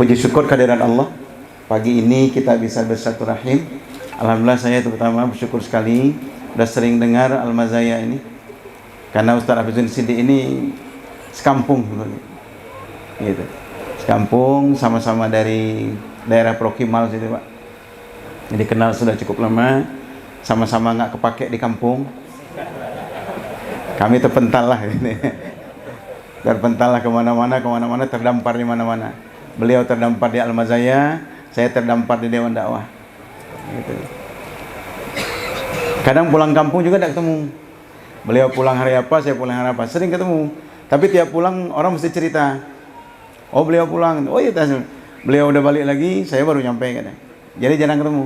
Puji syukur kehadiran Allah. Pagi ini kita bisa bersilaturahim. Alhamdulillah saya terutama bersyukur sekali sudah sering dengar Al-Mazaya ini. Karena Ustaz Hafizuddin Siddiq ini sekampung gitu. Sekampung, sama-sama dari daerah Prokimal situ, Pak. Jadi kenal sudah cukup lama, sama-sama nggak kepake di kampung. Kami terpental lah ini. Terpental lah kemana-mana, terdampar di mana-mana. Beliau terdampar di Al-Mazaya, saya terdampar di Dewan Dakwah. Gitu. Kadang pulang kampung juga tidak ketemu. Beliau pulang hari apa, saya pulang hari apa, sering ketemu. Tapi tiap pulang orang mesti cerita. Oh beliau pulang, oh iya beliau udah balik lagi, saya baru nyampe kadang. Jadi jarang ketemu.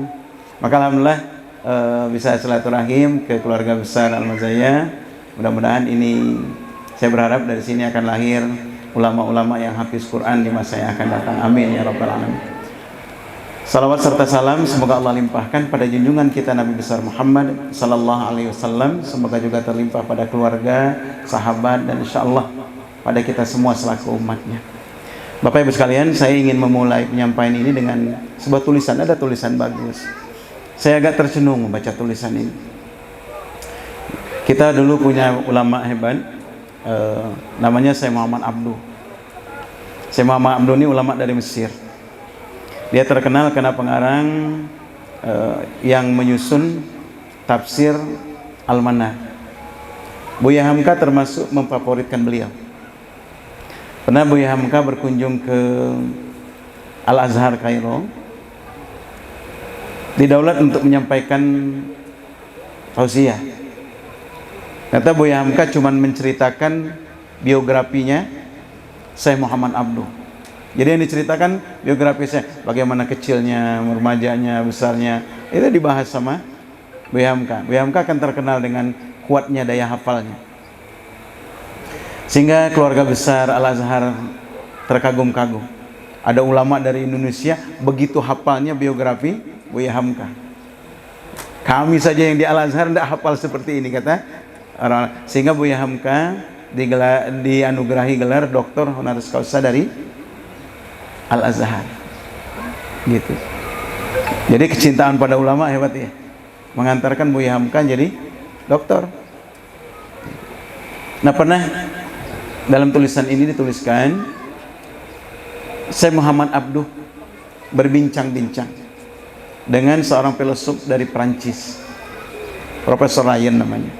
Maka alhamdulillah bisa silaturahim ke keluarga besar Al-Mazaya. Mudah-mudahan ini saya berharap dari sini akan lahir ulama-ulama yang hafiz Quran di masa yang akan datang. Amin ya rabbal alamin. Salawat serta salam semoga Allah limpahkan pada junjungan kita Nabi besar Muhammad sallallahu alaihi wasallam. Semoga juga terlimpah pada keluarga, sahabat, dan insyaallah pada kita semua selaku umatnya. Bapak Ibu sekalian, saya ingin memulai penyampaian ini dengan sebuah tulisan. Ada tulisan bagus. Saya agak tercenung membaca tulisan ini. Kita dulu punya ulama hebat, namanya Syekh Muhammad Abduh. Syekh Muhammad Abduh ini ulama dari Mesir. Dia terkenal karena pengarang yang menyusun tafsir Al-Manah. Buya Hamka termasuk memfavoritkan beliau. Pernah Buya Hamka berkunjung ke Al-Azhar Kairo, didaulat untuk menyampaikan tausiah. Kata Buya Hamka cuma menceritakan biografinya Syekh Muhammad Abduh. Jadi yang diceritakan biografi saya, bagaimana kecilnya, remajanya, besarnya, itu dibahas sama Buya Hamka. Buya Hamka akan terkenal dengan kuatnya daya hafalnya. Sehingga keluarga besar Al-Azhar terkagum-kagum. Ada ulama dari Indonesia begitu hafalnya biografi Buya Hamka. Kami saja yang di Al-Azhar tidak hafal seperti ini, kata orang. Sehingga Buya Hamka dianugerahi gelar doktor honoris causa dari Al-Azhar. Gitu. Jadi kecintaan pada ulama hebat ya. Mengantarkan Buya Hamka jadi doktor. Nah, pernah dalam tulisan ini dituliskan Syekh Muhammad Abduh berbincang-bincang dengan seorang filosof dari Perancis, Profesor Ryan namanya.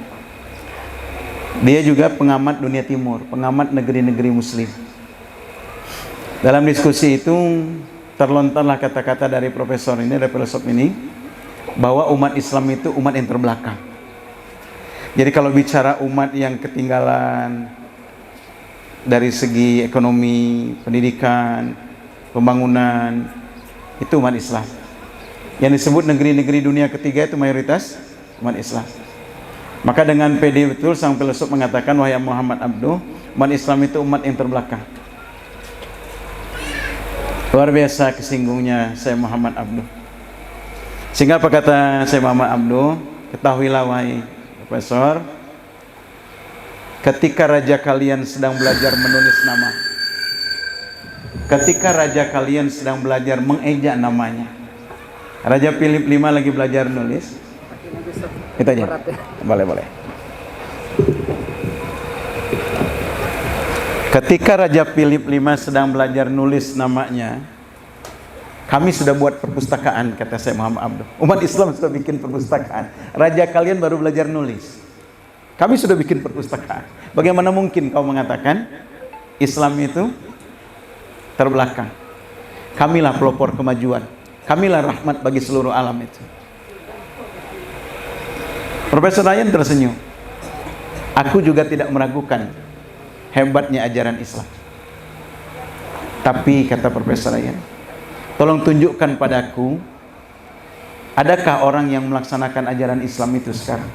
Dia juga pengamat dunia timur, pengamat negeri-negeri muslim. Dalam diskusi itu terlontarlah kata-kata dari profesor ini, dari filosof ini, bahwa umat Islam itu umat yang terbelakang. Jadi kalau bicara umat yang ketinggalan dari segi ekonomi, pendidikan, pembangunan, itu umat Islam. Yang disebut negeri-negeri dunia ketiga itu mayoritas umat Islam. Maka dengan pede betul sang filosof mengatakan, wahai Muhammad Abduh, umat Islam itu umat yang terbelakang. Luar biasa kesinggungnya Syekh Muhammad Abduh. Sehingga apa kata Syekh Muhammad Abduh? Ketahuilah wahai Profesor, ketika raja kalian sedang belajar menulis nama, ketika raja kalian sedang belajar mengeja namanya, Raja Philip V lagi belajar nulis, itu aja, boleh. Ketika Raja Philip V sedang belajar nulis namanya, kami sudah buat perpustakaan, kata Syekh Muhammad Abduh. Umat Islam sudah bikin perpustakaan. Raja kalian baru belajar nulis. Kami sudah bikin perpustakaan. Bagaimana mungkin kau mengatakan Islam itu terbelakang? Kamilah pelopor kemajuan. Kamilah rahmat bagi seluruh alam itu. Profesor Ryan tersenyum. Aku juga tidak meragukan hebatnya ajaran Islam. Tapi kata Profesor Ryan, tolong tunjukkan padaku, adakah orang yang melaksanakan ajaran Islam itu sekarang?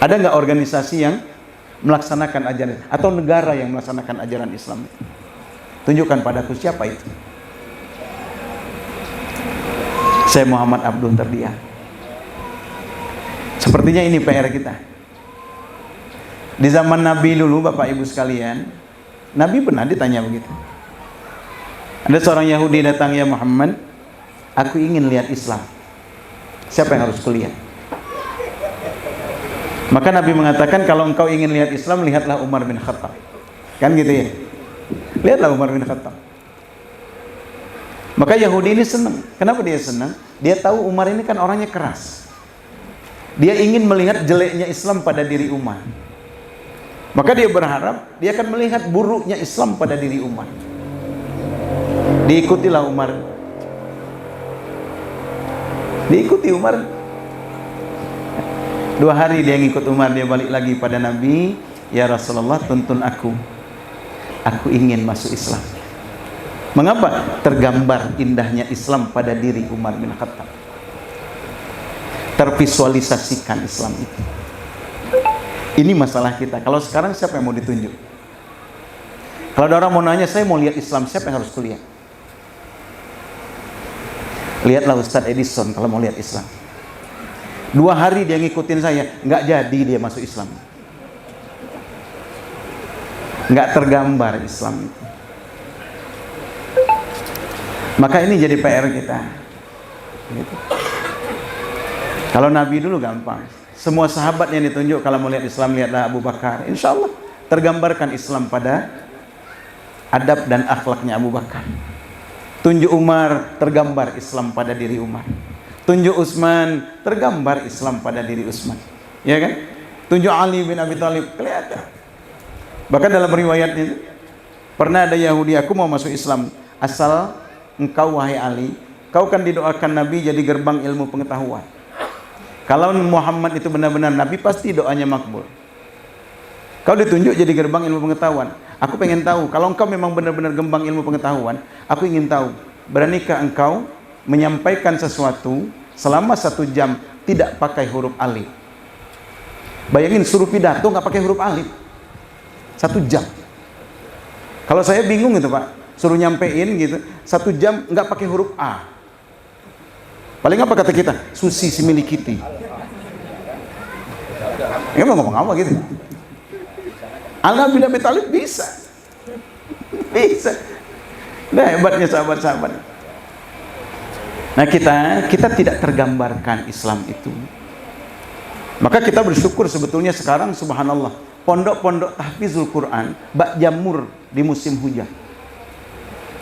Ada nggak organisasi yang melaksanakan ajaran, atau negara yang melaksanakan ajaran Islam itu? Tunjukkan padaku siapa itu. Syekh Muhammad Abduh terdiam. Sepertinya ini PR kita. Di zaman Nabi dulu, Bapak Ibu sekalian, Nabi pernah ditanya begitu. Ada seorang Yahudi datang, ya Muhammad, aku ingin lihat Islam. Siapa yang harus kulihat? Maka Nabi mengatakan, kalau engkau ingin lihat Islam, lihatlah Umar bin Khattab. Kan gitu ya? Lihatlah Umar bin Khattab. Maka Yahudi ini senang. Kenapa dia senang? Dia tahu Umar ini kan orangnya keras. Dia ingin melihat jeleknya Islam pada diri Umar. Maka dia berharap dia akan melihat buruknya Islam pada diri Umar. Diikutilah Umar. Diikuti Umar. 2 hari dia ngikut Umar, dia balik lagi pada Nabi, ya Rasulullah, tuntun aku. Aku ingin masuk Islam. Mengapa? Tergambar indahnya Islam pada diri Umar bin Khattab. Tervisualisasikan Islam itu. Ini masalah kita. Kalau sekarang siapa yang mau ditunjuk? Kalau ada orang mau nanya, saya mau lihat Islam, siapa yang harus kuliah? Lihatlah Ustadz Edison kalau mau lihat Islam. 2 hari dia ngikutin saya, nggak jadi dia masuk Islam. Nggak tergambar Islam itu. Maka ini jadi PR kita. Gitu. Kalau Nabi dulu gampang. Semua sahabat yang ditunjuk kalau mau lihat Islam, lihatlah Abu Bakar. Insya Allah tergambarkan Islam pada adab dan akhlaknya Abu Bakar. Tunjuk Umar, tergambar Islam pada diri Umar. Tunjuk Utsman, tergambar Islam pada diri Utsman. Ya kan? Tunjuk Ali bin Abi Thalib, kelihatan. Bahkan dalam riwayatnya, pernah ada Yahudi, aku mau masuk Islam, asal engkau wahai Ali, kau kan didoakan Nabi jadi gerbang ilmu pengetahuan. Kalau Muhammad itu benar-benar Nabi, pasti doanya makbul. Kau ditunjuk jadi gerbang ilmu pengetahuan. Aku pengen tahu, kalau engkau memang benar-benar gerbang ilmu pengetahuan, aku ingin tahu, beranikah engkau menyampaikan sesuatu selama 1 jam tidak pakai huruf alif? Bayangin suruh pidato nggak pakai huruf alif 1 jam. Kalau saya bingung gitu Pak, suruh nyampein gitu 1 jam nggak pakai huruf A. Paling apa kata kita? Susi si milikiti. Ya mau ngomong apa gitu? Ali bin Abi Thalib bisa. Bisa. Nah, hebatnya sahabat-sahabat. Nah, kita tidak tergambarkan Islam itu. Maka kita bersyukur sebetulnya sekarang subhanallah, pondok-pondok tahfizul Quran bak jamur di musim hujan.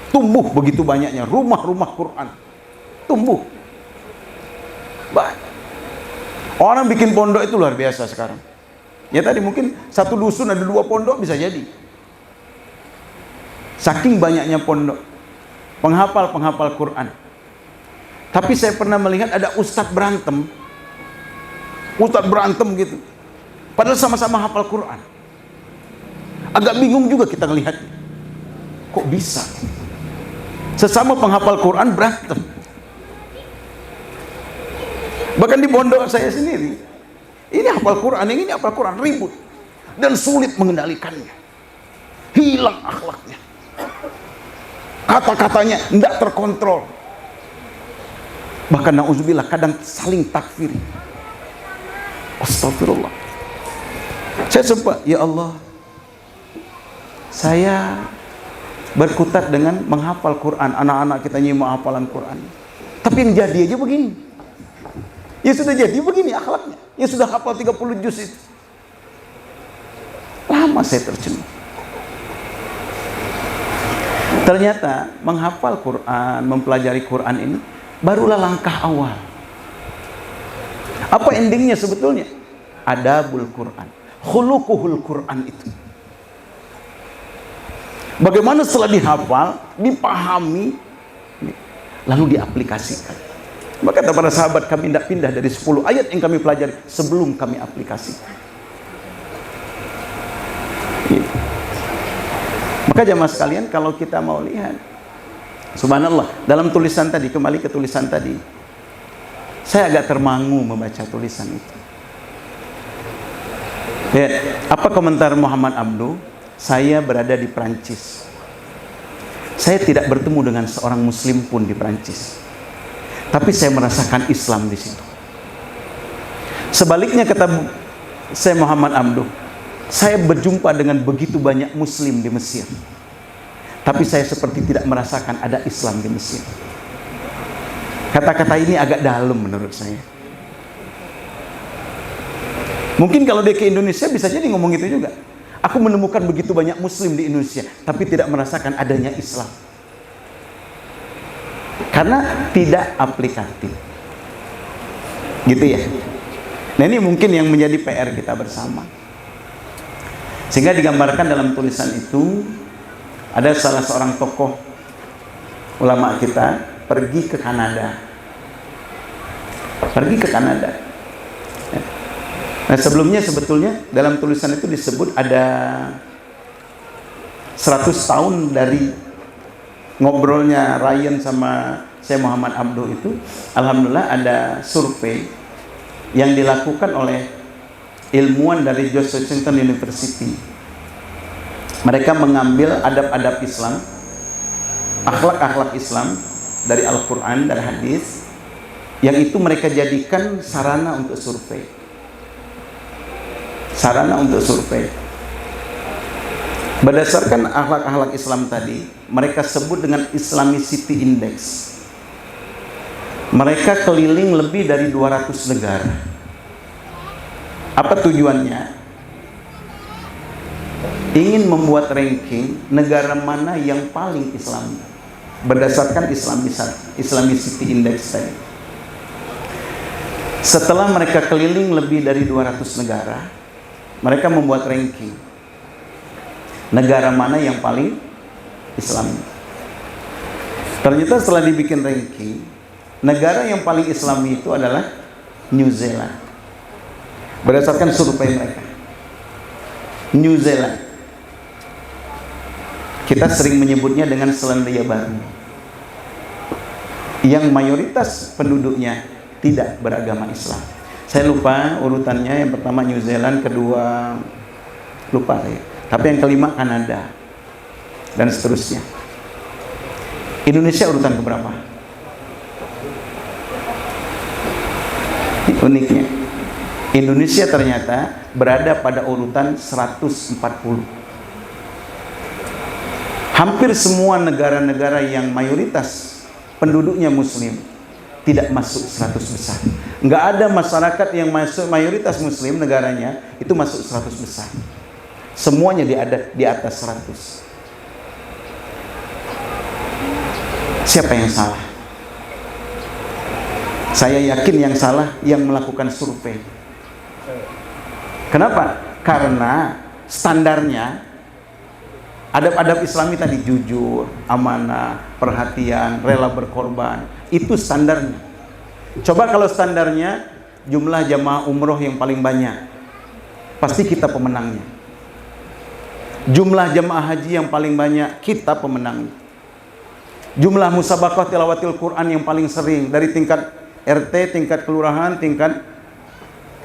Tumbuh begitu banyaknya rumah-rumah Quran. Tumbuh. Banyak. Orang bikin pondok itu luar biasa sekarang. Ya tadi mungkin 1 dusun ada 2 pondok bisa jadi. Saking banyaknya pondok. Penghafal Quran. Tapi saya pernah melihat ada ustadz berantem. Ustadz berantem gitu. Padahal sama-sama hafal Quran. Agak bingung juga kita ngelihatnya. Kok bisa? Sesama penghafal Quran berantem. Bahkan di pondok saya sendiri, ini hafal Quran, yang ini hafal Quran, ribut dan sulit mengendalikannya, hilang akhlaknya, kata-katanya tidak terkontrol, bahkan na'udzubillah kadang saling takfir. Astagfirullah. Saya sempat, ya Allah, saya berkutat dengan menghafal Quran, anak-anak kita nyimak hafalan Quran, tapi yang jadi aja begini. Ya sudah jadi begini akhlaknya. Ya sudah hafal 30 juz itu. Lama saya tercenung. Ternyata menghafal Quran, mempelajari Quran ini barulah langkah awal. Apa endingnya sebetulnya? Adabul Quran, khuluquhul Quran itu. Bagaimana setelah dihafal, dipahami, lalu diaplikasikan. Maka kata para sahabat, kami tidak pindah dari 10 ayat yang kami pelajari sebelum kami aplikasikan. Gitu. Maka jamaah sekalian, kalau kita mau lihat, subhanallah, dalam tulisan tadi, kembali ke tulisan tadi, saya agak termangu membaca tulisan itu. Ya, apa komentar Muhammad Abduh? Saya berada di Perancis. Saya tidak bertemu dengan seorang muslim pun di Perancis. Tapi saya merasakan Islam di situ. Sebaliknya kata saya Muhammad Abduh, saya berjumpa dengan begitu banyak muslim di Mesir. tapi saya seperti tidak merasakan ada Islam di Mesir. Kata-kata ini agak dalam menurut saya. Mungkin kalau dia ke Indonesia bisa jadi ngomong itu juga. Aku menemukan begitu banyak Muslim di Indonesia, tapi tidak merasakan adanya Islam. Karena tidak aplikatif. Gitu ya. Nah ini mungkin yang menjadi PR kita bersama. Sehingga digambarkan dalam tulisan itu, ada salah seorang tokoh ulama kita pergi ke Kanada. Pergi ke Kanada. Nah sebelumnya sebetulnya dalam tulisan itu disebut ada 100 tahun dari ngobrolnya Ryan sama Syekh Muhammad Abduh itu. Alhamdulillah ada survei yang dilakukan oleh ilmuwan dari George Washington University. Mereka mengambil adab-adab Islam, akhlak-akhlak Islam dari Al-Quran, dari hadis, yang itu mereka jadikan sarana untuk survei. Sarana untuk survei. Berdasarkan akhlak-akhlak Islam tadi, mereka sebut dengan Islamicity Index. Mereka keliling lebih dari 200 negara. Apa tujuannya? Ingin membuat ranking negara mana yang paling Islam berdasarkan Islamicity Index tadi. Setelah mereka keliling lebih dari 200 negara, mereka membuat ranking negara mana yang paling Islam. Ternyata setelah dibikin ranking, negara yang paling Islami itu adalah New Zealand. Berdasarkan survei mereka, New Zealand, kita sering menyebutnya dengan Selandia Baru, yang mayoritas penduduknya tidak beragama Islam. Saya lupa urutannya, yang pertama New Zealand, kedua lupa saya, tapi yang kelima Kanada, dan seterusnya. Indonesia urutan keberapa? Uniknya, Indonesia ternyata berada pada urutan 140. Hampir semua negara-negara yang mayoritas penduduknya Muslim tidak masuk 100 besar. Nggak ada masyarakat yang masuk mayoritas Muslim negaranya itu masuk 100 besar. Semuanya di atas 100. Siapa yang salah? Saya yakin yang salah yang melakukan survei. Kenapa? Karena standarnya adab-adab Islami tadi, jujur, amanah, perhatian, rela berkorban, itu standarnya. Coba kalau standarnya jumlah jamaah umroh yang paling banyak, pasti kita pemenangnya. Jumlah jamaah haji yang paling banyak, kita pemenangnya. Jumlah musabaqah tilawatil Quran yang paling sering dari tingkat RT, tingkat kelurahan, tingkat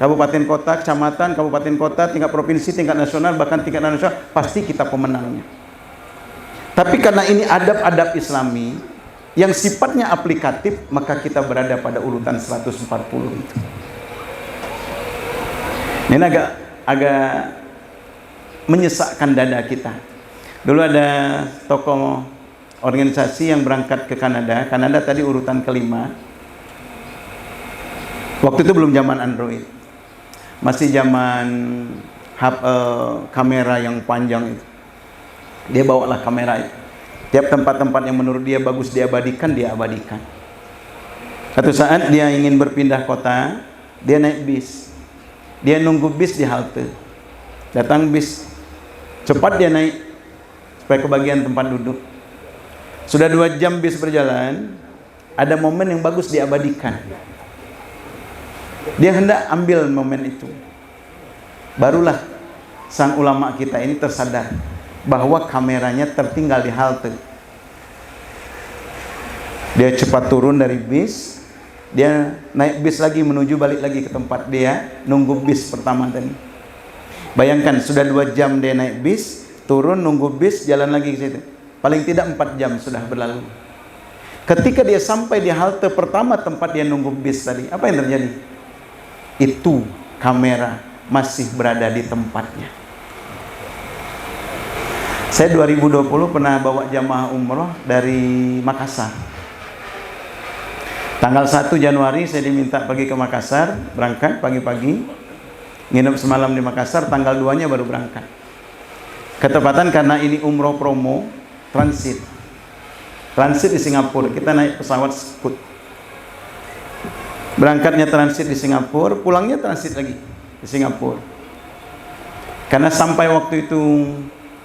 kabupaten kota, kecamatan, kabupaten kota, tingkat provinsi, tingkat nasional, bahkan tingkat nasional, pasti kita pemenangnya. Tapi karena ini adab-adab Islami yang sifatnya aplikatif, maka kita berada pada urutan 140 itu. Ini agak menyesakkan dada kita. Dulu ada tokoh organisasi yang berangkat ke Kanada. Kanada tadi urutan kelima. Waktu itu belum zaman Android, masih zaman kamera yang panjang itu. Dia bawalah kamera itu. Tiap tempat-tempat yang menurut dia bagus dia abadikan, dia abadikan. Satu saat dia ingin berpindah kota, dia naik bis. Dia nunggu bis di halte. Datang bis, cepat dia naik supaya kebagian tempat duduk. Sudah 2 jam bis berjalan, ada momen yang bagus diabadikan. Dia hendak ambil momen itu. Barulah sang ulama kita ini tersadar bahwa kameranya tertinggal di halte. Dia cepat turun dari bis, dia naik bis lagi menuju balik lagi ke tempat dia nunggu bis pertama tadi. Bayangkan sudah 2 jam dia naik bis, turun nunggu bis, jalan lagi ke situ. Paling tidak 4 jam sudah berlalu. Ketika dia sampai di halte pertama tempat dia nunggu bis tadi, apa yang terjadi? Itu kamera masih berada di tempatnya. Saya 2020 pernah bawa jamaah umroh dari Makassar. Tanggal 1 Januari saya diminta pergi ke Makassar, berangkat pagi-pagi, nginep semalam di Makassar, tanggal 2-nya baru berangkat. Ketepatan karena ini umroh promo, transit di Singapura, kita naik pesawat Scoot. Berangkatnya transit di Singapura, pulangnya transit lagi di Singapura. Karena sampai waktu itu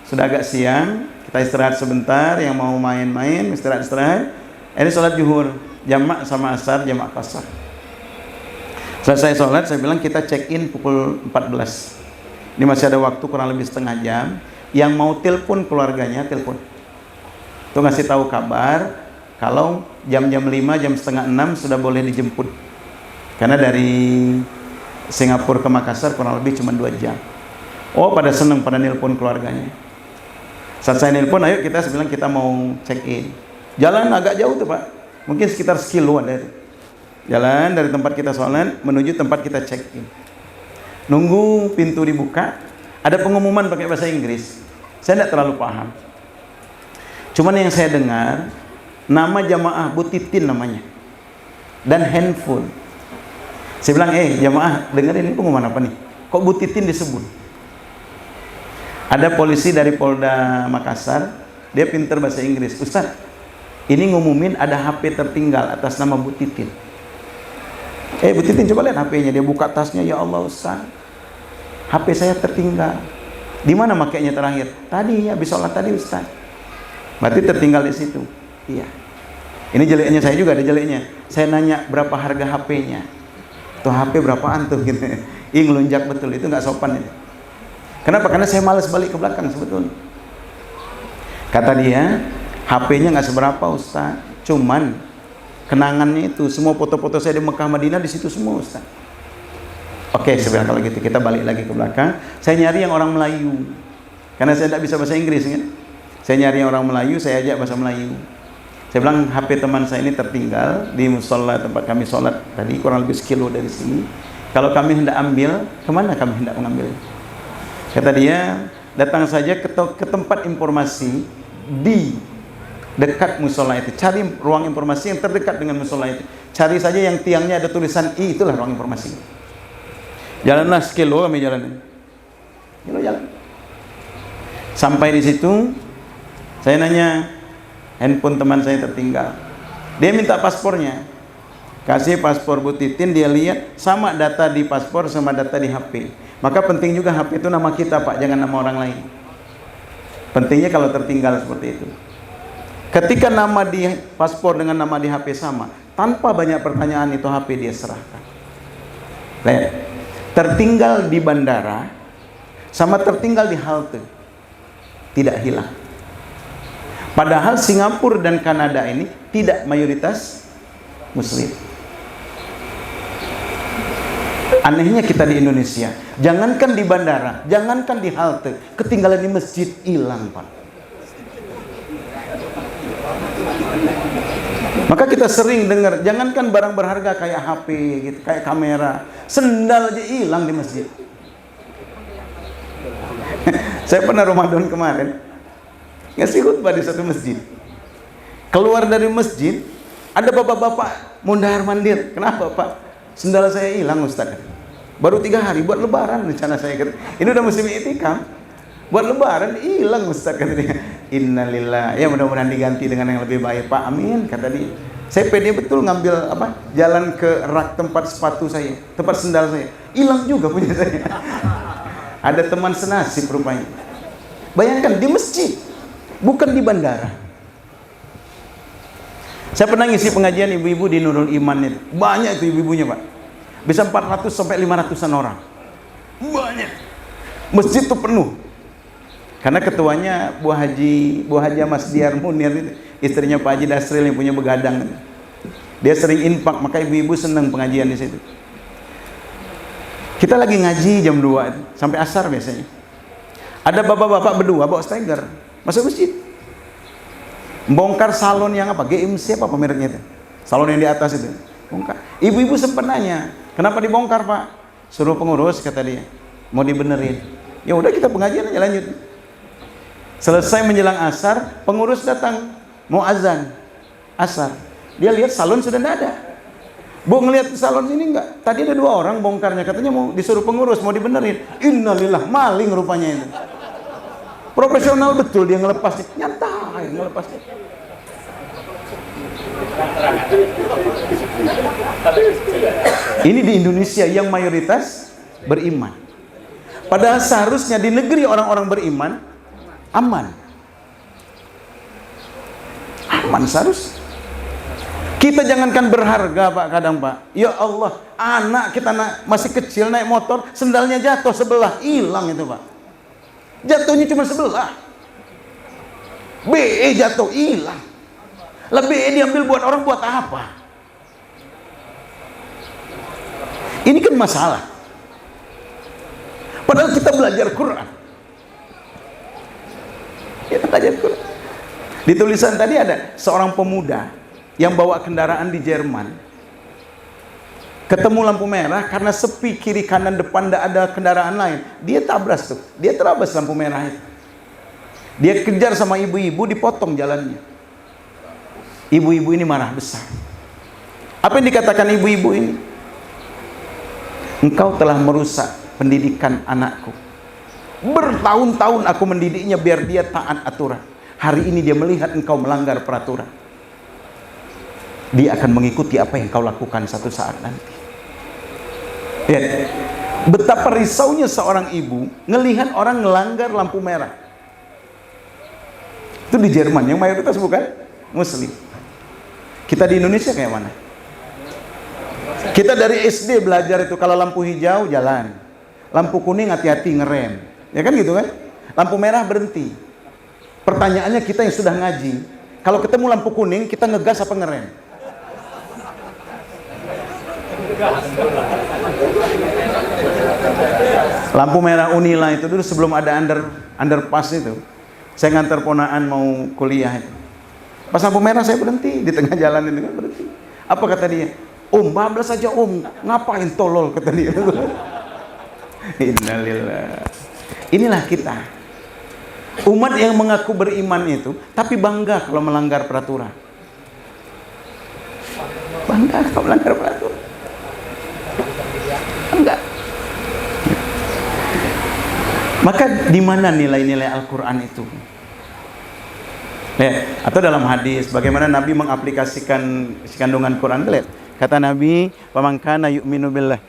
sudah agak siang, kita istirahat sebentar, yang mau main-main, istirahat. Ini sholat zuhur, jamak sama asar, jamak qasar. Selesai sholat, saya bilang kita check in pukul 14. Ini masih ada waktu kurang lebih setengah jam. Yang mau telepon keluarganya, telepon. Itu ngasih tahu kabar, kalau jam-jam 5, jam setengah 6 sudah boleh dijemput. Karena dari Singapura ke Makassar kurang lebih cuma 2 jam. Oh, pada seneng, pada nelpon keluarganya. Saat saya nelpon, ayo kita bilang kita mau check in. Jalan agak jauh tuh Pak, mungkin sekitar sekilo ada itu. Jalan dari tempat kita sholat menuju tempat kita check in. Nunggu pintu dibuka, ada pengumuman pakai bahasa Inggris. Saya tidak terlalu paham. Cuman yang saya dengar, nama jamaah Bu Titin namanya, dan handphone. Saya bilang, jamaah dengerin ini pengumuman apa nih? Kok Bu Titin disebut? Ada polisi dari Polda Makassar, dia pinter bahasa Inggris. Ustaz, ini ngumumin ada HP tertinggal atas nama Bu Titin. Bu Titin coba lihat HP-nya, dia buka tasnya, ya Allah Ustaz, HP saya tertinggal. Di mana makainya terakhir? Tadi, habis sholat tadi Ustaz. Berarti tertinggal di situ. Iya. Ini jeleknya saya juga, ada jeleknya. Saya nanya berapa harga HP-nya. Tuh HP berapaan tuh gitu. Ngelunjak betul, itu nggak sopan ini. Kenapa? Karena saya malas balik ke belakang sebetulnya. Kata dia, HP-nya nggak seberapa Ustaz, cuman kenangannya itu semua foto-foto saya di Mekah Madinah di situ semua Ustaz. Oke, sebenarnya kalau gitu kita balik lagi ke belakang. Saya nyari yang orang Melayu, karena saya tidak bisa bahasa Inggris kan. Saya nyari yang orang Melayu, saya ajak bahasa Melayu. Saya bilang HP teman saya ini tertinggal di musola tempat kami sholat tadi, kurang lebih sekilo dari sini. Kalau kami hendak ambil, kemana kami hendak mengambil? Kata dia, datang saja ke tempat informasi di dekat musola itu. Cari ruang informasi yang terdekat dengan musola itu. Cari saja yang tiangnya ada tulisan I, itulah ruang informasi. Jalanlah sekilo kami jalan. Jalan. Sampai di situ, saya nanya, handphone teman saya tertinggal. Dia minta paspornya. Kasih paspor Bu Titin, dia lihat sama data di paspor sama data di HP. Maka penting juga HP itu nama kita Pak, jangan nama orang lain. Pentingnya kalau tertinggal seperti itu. Ketika nama di paspor dengan nama di HP sama, tanpa banyak pertanyaan itu HP dia serahkan. Lihat, tertinggal di bandara sama tertinggal di halte tidak hilang. Padahal Singapura dan Kanada ini tidak mayoritas Muslim. Anehnya kita di Indonesia, jangankan di bandara, jangankan di halte, ketinggalan di masjid hilang Pak. Maka kita sering dengar, jangankan barang berharga kayak HP gitu, kayak kamera, sendal aja hilang di masjid. Saya pernah Ramadan kemarin ngasih khutbah di satu masjid. Keluar dari masjid, ada bapak-bapak mondar-mandir. Kenapa Pak? Sendal saya hilang Ustaz. Baru 3 hari buat lebaran rencana saya. Ini udah musim i'tikaf. Buat lebaran hilang Ustaz, kata dia. Innalillah. Ya mudah-mudahan diganti dengan yang lebih baik Pak. Amin, kata dia. Saya pede betul ngambil jalan ke rak tempat sepatu saya, tempat sendal saya. Hilang juga punya saya. Ada teman senasib rupanya. Bayangkan di masjid, bukan di bandara. Saya pernah ngisi pengajian ibu-ibu di Nurul Iman itu. Banyak itu ibu-ibunya Pak. Bisa 400 sampai 500-an orang. Banyak. Masjid itu penuh. Karena ketuanya Bu Haji Mas Diar Munir itu, istrinya Pak Haji Dasril yang punya begadang. Dia sering infak, maka ibu-ibu senang pengajian di situ. Kita lagi ngaji jam 2 sampai asar biasanya. Ada bapak-bapak berdua bawa steger masuk masjid. Bongkar salon yang GMC apa mereknya itu? Salon yang di atas itu. Bongkar. Ibu-ibu sempat nanya, kenapa dibongkar Pak? Suruh pengurus, kata dia, mau dibenerin. Ya udah kita pengajian aja lanjut. Selesai menjelang asar, pengurus datang mau azan asar. Dia lihat salon sudah tidak ada. Bu, ngelihat salon ini enggak? Tadi ada 2 orang bongkarnya, katanya mau disuruh pengurus, mau dibenerin. Innalillah, maling rupanya itu. Profesional betul dia ngelepasnya, nyantai ngelepasnya. Ini di Indonesia yang mayoritas beriman. Padahal seharusnya di negeri orang-orang beriman aman. Aman seharusnya. Kita jangankan berharga Pak, kadang Pak. Ya Allah, anak kita masih kecil naik motor, sendalnya jatuh sebelah, hilang itu Pak. Jatuhnya cuma sebelah. BE jatuh, hilang. Lah BE diambil buat orang buat apa? Ini kan masalah. Padahal kita belajar Quran. Kita belajar Quran. Di tulisan tadi ada seorang pemuda yang bawa kendaraan di Jerman, ketemu lampu merah karena sepi kiri kanan depan tidak ada kendaraan lain, dia tabras tuh, dia terabas lampu merah itu. Dia kejar sama ibu-ibu, dipotong jalannya. Ibu-ibu ini marah besar. Apa yang dikatakan ibu-ibu ini? Engkau telah merusak pendidikan anakku. Bertahun-tahun aku mendidiknya biar dia taat aturan. Hari ini dia melihat engkau melanggar peraturan. Dia akan mengikuti apa yang kau lakukan satu saat nanti. Lihat, betapa risaunya seorang ibu ngelihat orang ngelanggar lampu merah. Itu di Jerman, yang mayoritas bukan Muslim. Kita di Indonesia kayak mana? Kita dari SD belajar itu, kalau lampu hijau jalan, lampu kuning hati-hati ngerem, ya kan gitu kan? Lampu merah berhenti. Pertanyaannya kita yang sudah ngaji, kalau ketemu lampu kuning kita ngegas apa ngerem? Lampu merah Unila itu dulu sebelum ada underpass itu, saya ngantar ponaan mau kuliah itu. Pas lampu merah saya berhenti di tengah jalan itu kan, berhenti. Apa kata dia? Om, bablas saja om, ngapain tolol, kata dia. Innalillah. Inilah kita, umat yang mengaku beriman itu, tapi bangga kalau melanggar peraturan. Bangga kalau melanggar peraturan. Enggak. Maka di mana nilai-nilai Al-Quran itu? Lihat, atau dalam hadis bagaimana Nabi mengaplikasikan kandungan Quran. Lihat, kata Nabi, "Faman kana yu'minu billah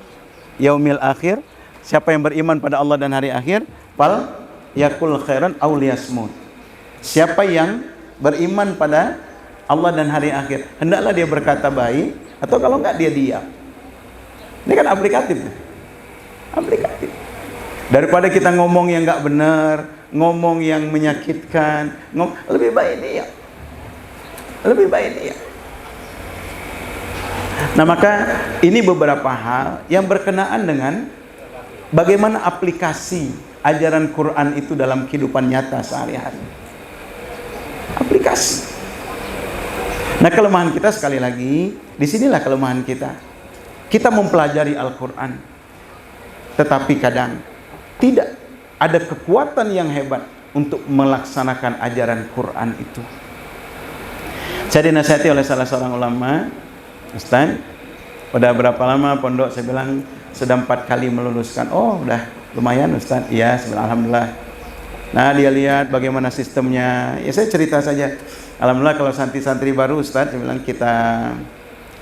yaumil akhir", siapa yang beriman pada Allah dan hari akhir, fal yakul khairan aw liyasmut. Siapa yang beriman pada Allah dan hari akhir, hendaklah dia berkata baik, atau kalau enggak dia diam. Ini kan aplikatif. Aplikatif. Daripada kita ngomong yang enggak benar, ngomong yang menyakitkan, lebih baik diam. Lebih baik diam. Nah, maka ini beberapa hal yang berkenaan dengan bagaimana aplikasi ajaran Quran itu dalam kehidupan nyata sehari-hari. Aplikasi. Nah, kelemahan kita sekali lagi, disinilah kelemahan kita. Kita mempelajari Al-Quran, tetapi kadang tidak ada kekuatan yang hebat untuk melaksanakan ajaran Quran itu. Saya dinasihati oleh salah seorang ulama, Ustaz, udah berapa lama pondok? Saya bilang sudah 4 kali meluluskan. Oh, udah lumayan Ustaz. Iya, alhamdulillah. Nah, dia lihat bagaimana sistemnya. Ya, saya cerita saja. Alhamdulillah kalau santri-santri baru Ustaz, saya bilang kita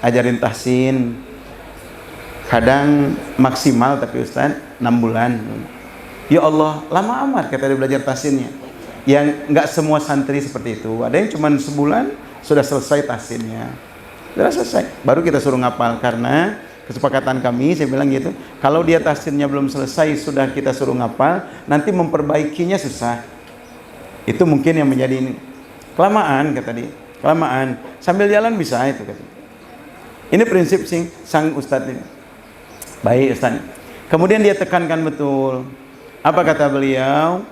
ajarin tahsin. Kadang maksimal tapi Ustaz 6 bulan. Ya Allah, lama amat kata dia belajar tahsinnya. Yang enggak semua santri seperti itu. Ada yang cuma sebulan sudah selesai tahsinnya. Sudah selesai. Baru kita suruh ngapal, karena kesepakatan kami, saya bilang gitu, kalau dia tahsinnya belum selesai sudah kita suruh ngapal, nanti memperbaikinya susah. Itu mungkin yang menjadi ini. Kelamaan kata dia. Kelamaan. Sambil jalan bisa itu kata. Ini prinsip sang ustadz ini. Baik Ustaz. Kemudian dia tekankan betul. Apa kata beliau?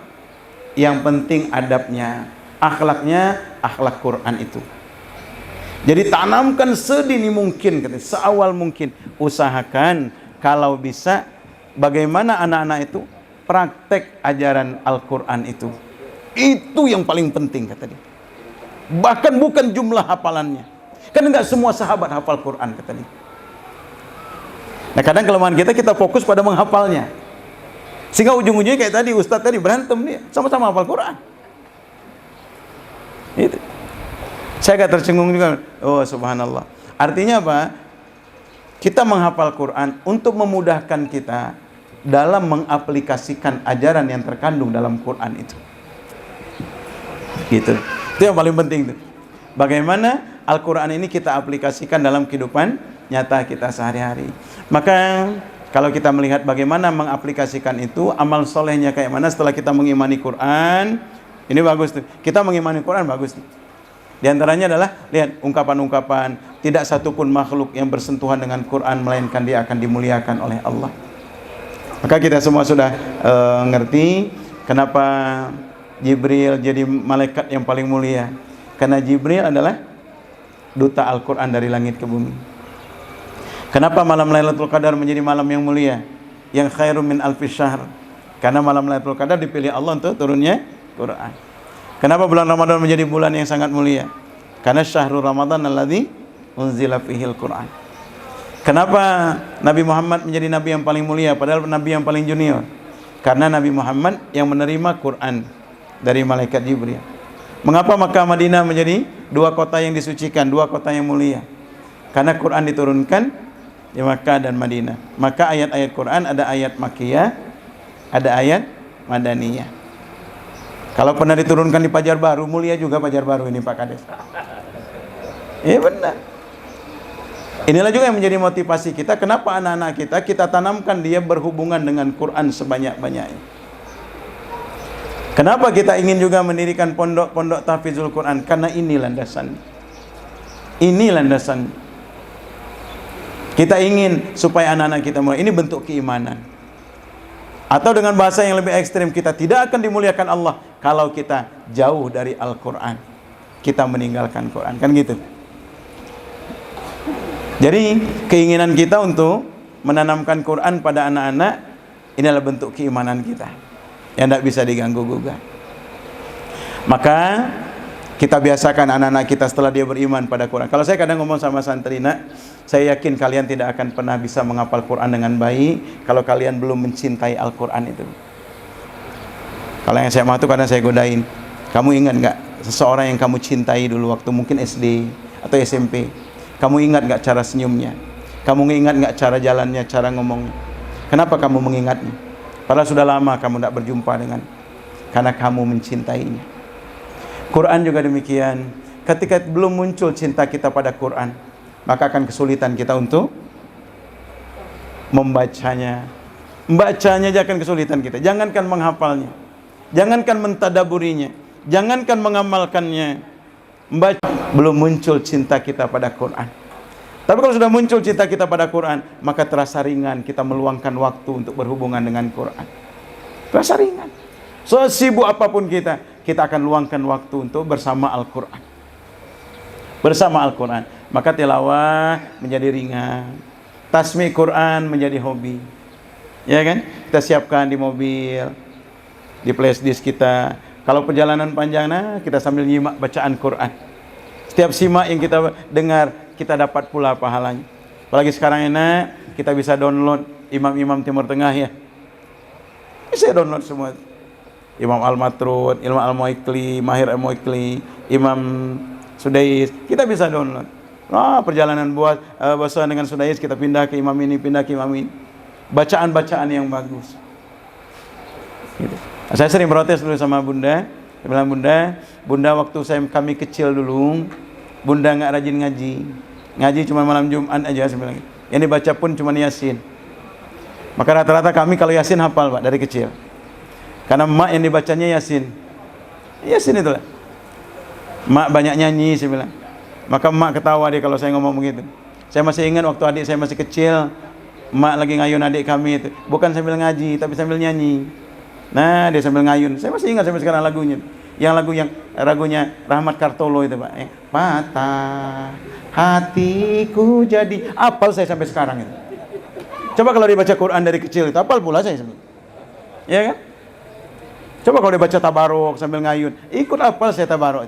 Yang penting adabnya, akhlaknya, akhlak Quran itu. Jadi tanamkan sedini mungkin, seawal mungkin. Usahakan kalau bisa bagaimana anak-anak itu praktek ajaran Al-Quran itu. Itu yang paling penting kata dia. Bahkan bukan jumlah hafalannya. Karena enggak semua sahabat hafal Quran kata dia. Nah kadang kelemahan kita fokus pada menghafalnya. Sehingga ujung-ujungnya kayak tadi Ustadz tadi berantem dia, sama-sama hafal Quran. Itu. Saya agak tersinggung juga. Oh subhanallah. Artinya apa? Kita menghafal Quran untuk memudahkan kita dalam mengaplikasikan ajaran yang terkandung dalam Quran itu. Gitu. Itu yang paling penting tuh. Bagaimana Al-Quran ini kita aplikasikan dalam kehidupan nyata kita sehari-hari. Maka kalau kita melihat bagaimana mengaplikasikan itu, amal solehnya kayak mana setelah kita mengimani Quran, ini bagus tuh. Kita mengimani Quran bagus tuh. Di antaranya adalah lihat ungkapan-ungkapan, tidak satupun makhluk yang bersentuhan dengan Quran melainkan dia akan dimuliakan oleh Allah. Maka kita semua sudah ngerti kenapa Jibril jadi malaikat yang paling mulia. Karena Jibril adalah duta Al-Quran dari langit ke bumi. Kenapa malam Lailatul Qadar menjadi malam yang mulia, yang khairum min alfi syahr? Karena malam Lailatul Qadar dipilih Allah untuk turunnya Quran. Kenapa bulan Ramadan menjadi bulan yang sangat mulia? Karena syahrul Ramadan alladzi unzila fihil Quran. Kenapa Nabi Muhammad menjadi nabi yang paling mulia padahal nabi yang paling junior? Karena Nabi Muhammad yang menerima Quran dari malaikat Jibril. Mengapa Makkah Madinah menjadi dua kota yang disucikan, dua kota yang mulia? Karena Quran diturunkan di Makkah dan Madinah. Maka ayat-ayat Quran ada ayat Makkiyah, ada ayat Madaniyah. Kalau pernah diturunkan di Pajar Baru, mulia juga Pajar Baru ini Pak Kades. Iya benar. Inilah juga yang menjadi motivasi kita. Kenapa anak-anak kita tanamkan dia berhubungan dengan Quran sebanyak-banyaknya. Kenapa kita ingin juga mendirikan pondok-pondok tahfizul Quran? Karena ini landasan. Ini landasan. Kita ingin supaya anak-anak kita mulai. Ini bentuk keimanan. Atau dengan bahasa yang lebih ekstrim, kita tidak akan dimuliakan Allah kalau kita jauh dari Al-Quran. Kita meninggalkan Quran. Kan gitu. Jadi keinginan kita untuk menanamkan Quran pada anak-anak, ini adalah bentuk keimanan kita yang tidak bisa diganggu-gugat. Maka kita biasakan anak-anak kita setelah dia beriman pada Quran. Kalau saya kadang ngomong sama santri, nak, saya yakin kalian tidak akan pernah bisa menghafal Quran dengan baik kalau kalian belum mencintai Al-Quran itu. Kalau yang saya mau itu kadang saya godain, kamu ingat nggak seseorang yang kamu cintai dulu waktu mungkin SD atau SMP? Kamu ingat nggak cara senyumnya? Kamu ingat nggak cara jalannya, cara ngomongnya? Kenapa kamu mengingatnya? Padahal sudah lama kamu tidak berjumpa dengan, karena kamu mencintainya. Quran juga demikian. Ketika belum muncul cinta kita pada Quran, maka akan kesulitan kita untuk membacanya. Membacanya aja akan kesulitan kita. Jangankan menghafalnya, jangankan mentadaburinya, jangankan mengamalkannya. Membaca, belum muncul cinta kita pada Quran. Tapi kalau sudah muncul cinta kita pada Quran, maka terasa ringan kita meluangkan waktu untuk berhubungan dengan Quran. Terasa ringan. Sesibuk apapun kita akan luangkan waktu untuk bersama Al-Quran. Bersama Al-Quran. Maka tilawah menjadi ringan. Tasmi' Quran menjadi hobi. Ya kan? Kita siapkan di mobil, di flash disk kita. Kalau perjalanan panjang, kita sambil nyimak bacaan Quran. Setiap simak yang kita dengar, kita dapat pula pahalanya. Apalagi sekarang ini kita bisa download imam-imam Timur Tengah ya. Bisa download semua. Imam Al-Matrud, Imam Al-Mu'ikli, Mahir Al-Mu'ikli, Imam Sudais, kita bisa download. Perjalanan bosan dengan Sudais, kita pindah ke imam ini, pindah ke imam ini. Bacaan-bacaan yang bagus. Gitu. Saya sering protes dulu sama Bunda. Saya bilang, Bunda waktu kami kecil dulu, Bunda nggak rajin ngaji. Ngaji cuma malam Jumat aja, saya bilang. Yang dibaca pun cuma Yasin. Maka rata-rata kami kalau Yasin hafal Pak dari kecil. Karena emak yang dibacanya Yasin. Yasin itulah. Emak banyak nyanyi, saya bilang. Maka emak ketawa dia kalau saya ngomong begitu. Saya masih ingat waktu adik saya masih kecil, emak lagi ngayun adik kami itu. Bukan sambil ngaji, tapi sambil nyanyi. Nah, dia sambil ngayun. Saya masih ingat sampai sekarang lagunya. Ragunya Rahmat Kartolo itu, Pak. Patah hatiku jadi. Apal saya sampai sekarang itu. Coba kalau dibaca Quran dari kecil itu, apal pula saya sebenarnya. Ya kan? Coba kalau dia baca tabarok sambil ngayun, ikut hafal saya tabarok.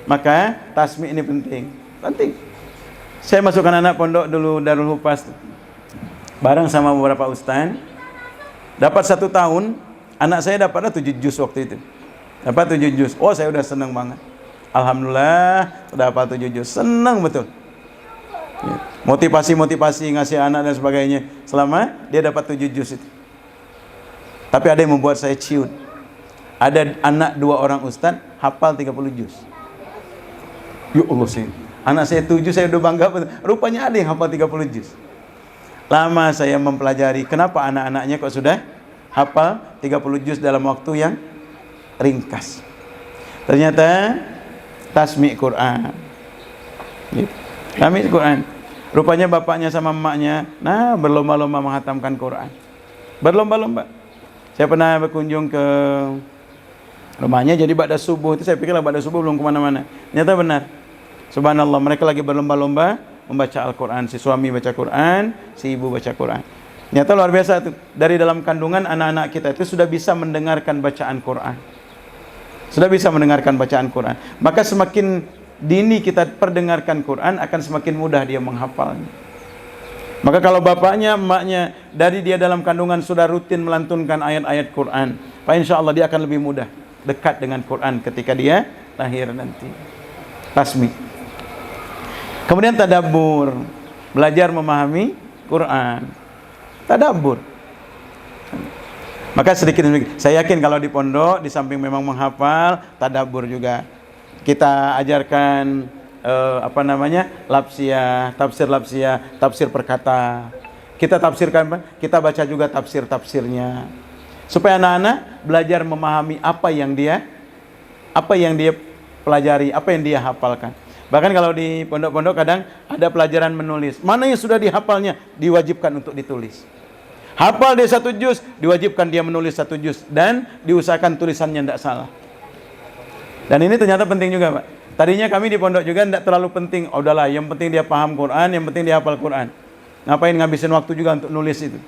Maka tasmi ini penting. Penting. Saya masukkan anak pondok dulu Darul Hupas, bareng sama beberapa ustaz. Dapat 1 tahun, anak saya dapatnya 7 juz waktu itu. Dapat 7 juz. Oh, saya udah senang banget. Alhamdulillah, sudah dapat 7 juz. Senang betul. Motivasi-motivasi ngasih anak dan sebagainya. Selama dia dapat 7 juz itu. Tapi ada yang membuat saya ciut. Ada anak 2 orang ustaz hafal 30 juz. Ya Allah sih. Anak saya 7, saya udah bangga betul. Rupanya ada yang hafal 30 juz. Lama saya mempelajari kenapa anak-anaknya kok sudah hafal 30 juz dalam waktu yang ringkas. Ternyata tasmi' Quran. Gitu. Tasmi' Quran. Rupanya bapaknya sama emaknya, nah berlomba-lomba menghatamkan Quran. Berlomba-lomba. Saya pernah berkunjung ke rumahnya, jadi ba'da subuh itu saya pikirlah ba'da subuh belum kemana-mana. Ternyata benar. Subhanallah, mereka lagi berlomba-lomba membaca Al-Quran. Si suami baca Quran, si ibu baca Quran. Ternyata luar biasa tuh. Dari dalam kandungan anak-anak kita itu sudah bisa mendengarkan bacaan Quran. Sudah bisa mendengarkan bacaan Quran. Maka semakin dini kita perdengarkan Quran, akan semakin mudah dia menghafalnya. Maka kalau bapaknya, emaknya, dari dia dalam kandungan sudah rutin melantunkan ayat-ayat Quran, Pak, insya Allah dia akan lebih mudah dekat dengan Quran ketika dia lahir nanti. Tasmi. Kemudian tadabbur, belajar memahami Quran. Tadabbur. Maka sedikit-sedikit, saya yakin kalau di pondok, di samping memang menghafal, tadabbur juga. Kita ajarkan lapsiah, tafsir perkata. Kita tafsirkan, kita baca juga tafsir-tafsirnya. Supaya anak-anak belajar memahami apa yang dia pelajari, apa yang dia hafalkan. Bahkan kalau di pondok-pondok kadang ada pelajaran menulis. Mana yang sudah dihafalnya, diwajibkan untuk ditulis. Hafal dia 1 juz, diwajibkan dia menulis 1 juz. Dan diusahakan tulisannya tidak salah. Dan ini ternyata penting juga, Pak. Tadinya kami di pondok juga tidak terlalu penting. Oh, udahlah, yang penting dia paham Quran, yang penting dia hafal Quran. Ngapain ngabisin waktu juga untuk nulis itu.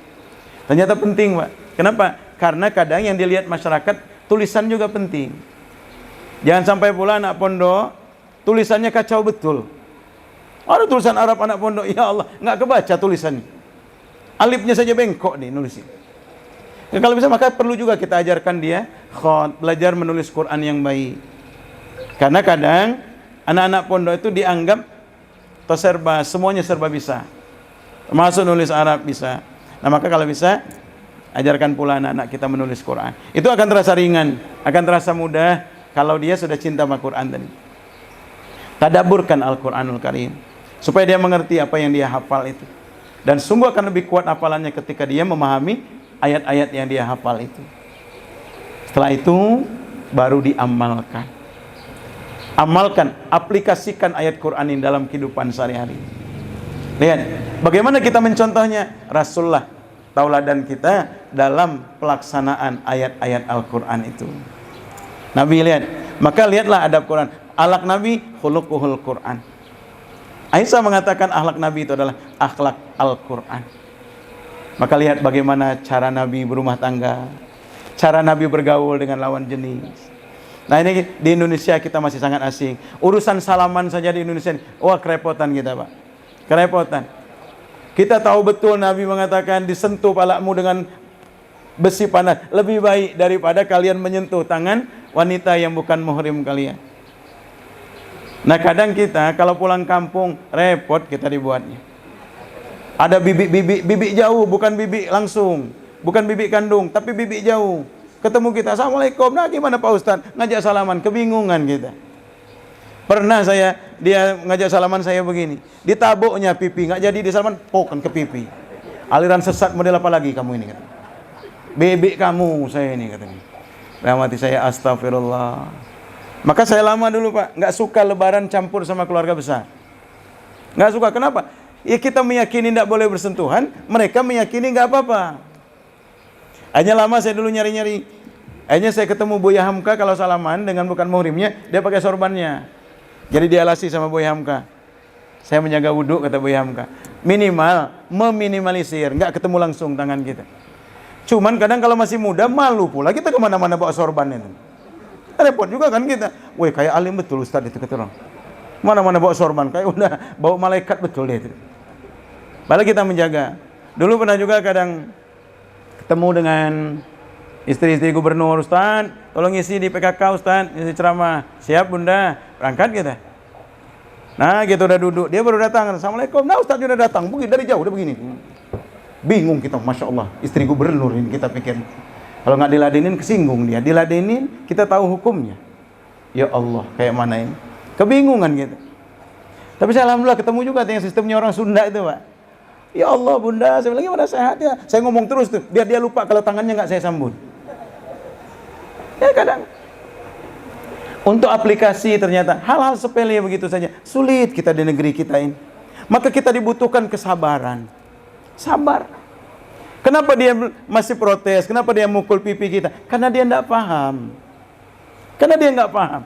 Ternyata penting, Pak. Kenapa? Karena kadang yang dilihat masyarakat, tulisan juga penting. Jangan sampai pula anak pondok tulisannya kacau betul. Ada tulisan Arab anak pondok, ya Allah, nggak kebaca tulisannya. Alifnya saja bengkok nih nulisnya. Ya, kalau bisa maka perlu juga kita ajarkan dia belajar menulis Quran yang baik. Karena kadang anak-anak pondok itu dianggap semuanya serba bisa. Termasuk nulis Arab bisa. Nah, maka kalau bisa ajarkan pula anak-anak kita menulis Quran. Itu akan terasa ringan, akan terasa mudah kalau dia sudah cinta sama Quran tadi. Tadabburkan Al-Quranul Karim supaya dia mengerti apa yang dia hafal itu, dan sungguh akan lebih kuat hafalannya ketika dia memahami ayat-ayat yang dia hafal itu. Setelah itu baru diamalkan. Amalkan, aplikasikan ayat Quran ini dalam kehidupan sehari-hari. Lihat bagaimana kita mencontohnya. Rasulullah tauladan kita dalam pelaksanaan ayat-ayat Al-Quran itu. Nabi lihat, maka lihatlah adab Quran. Akhlak Nabi, khuluquhul Quran. Aisyah mengatakan akhlak Nabi itu adalah akhlak Al-Quran. Maka lihat bagaimana cara Nabi berumah tangga, cara Nabi bergaul dengan lawan jenis. Nah, ini di Indonesia kita masih sangat asing. Urusan salaman saja di Indonesia, wah kerepotan kita, Pak. Kerepotan. Kita tahu betul Nabi mengatakan disentuh palakmu dengan besi panas lebih baik daripada kalian menyentuh tangan wanita yang bukan muhrim kalian. Nah, kadang kita kalau pulang kampung repot kita dibuatnya. Ada bibik jauh, bukan bibik langsung, bukan bibik kandung, tapi bibik jauh. Ketemu kita, assalamualaikum. Nah, gimana Pak Ustadz? Ngajak salaman, kebingungan kita. Pernah dia ngajak salaman saya begini, ditabuknya pipi, nggak jadi disalaman, pokan ke pipi. Aliran sesat model apa lagi kamu ini? Kata. Bebek kamu saya ini katanya. Rahmati saya, astagfirullah. Maka saya lama dulu, Pak, nggak suka lebaran campur sama keluarga besar. Nggak suka, kenapa? Ya kita meyakini nggak boleh bersentuhan, mereka meyakini nggak apa-apa. Akhirnya lama saya dulu nyari-nyari. Akhirnya saya ketemu Buya Hamka kalau salaman dengan bukan muhrimnya, dia pakai sorbannya. Jadi dialasi sama Buya Hamka. Saya menjaga wudhu, kata Buya Hamka. Minimal, meminimalisir, nggak ketemu langsung tangan kita. Cuman kadang kalau masih muda malu pula kita kemana-mana bawa sorban itu. Repot juga kan kita. Woi, kayak alim betul Ustaz itu kata orang. Mana-mana bawa sorban, kayak udah bawa malaikat betul dia itu. Padahal kita menjaga. Dulu pernah juga kadang ketemu dengan istri-istri gubernur, Ustaz, tolong isi di PKK Ustaz, isi ceramah. Siap Bunda, berangkat kita. Nah, kita udah duduk, dia baru datang. Assalamualaikum. Nah, Ustaz udah datang, begini dari jauh udah begini. Bingung kita, Masya Allah, istri gubernur ini kita pikir. Kalau nggak diladenin kesinggung dia, diladenin kita tahu hukumnya. Ya Allah, kayak mana ini? Kebingungan gitu. Tapi saya alhamdulillah ketemu juga dengan sistemnya orang Sunda itu, Pak. Ya Allah Bunda, saya bilang gimana sehat ya? Saya ngomong terus tuh, biar dia lupa kalau tangannya nggak saya sambut. Ya kadang untuk aplikasi ternyata hal-hal sepele begitu saja sulit kita di negeri kita ini. Maka kita dibutuhkan kesabaran. Sabar. Kenapa dia masih protes? Kenapa dia mukul pipi kita? Karena dia tidak paham. Karena dia nggak paham.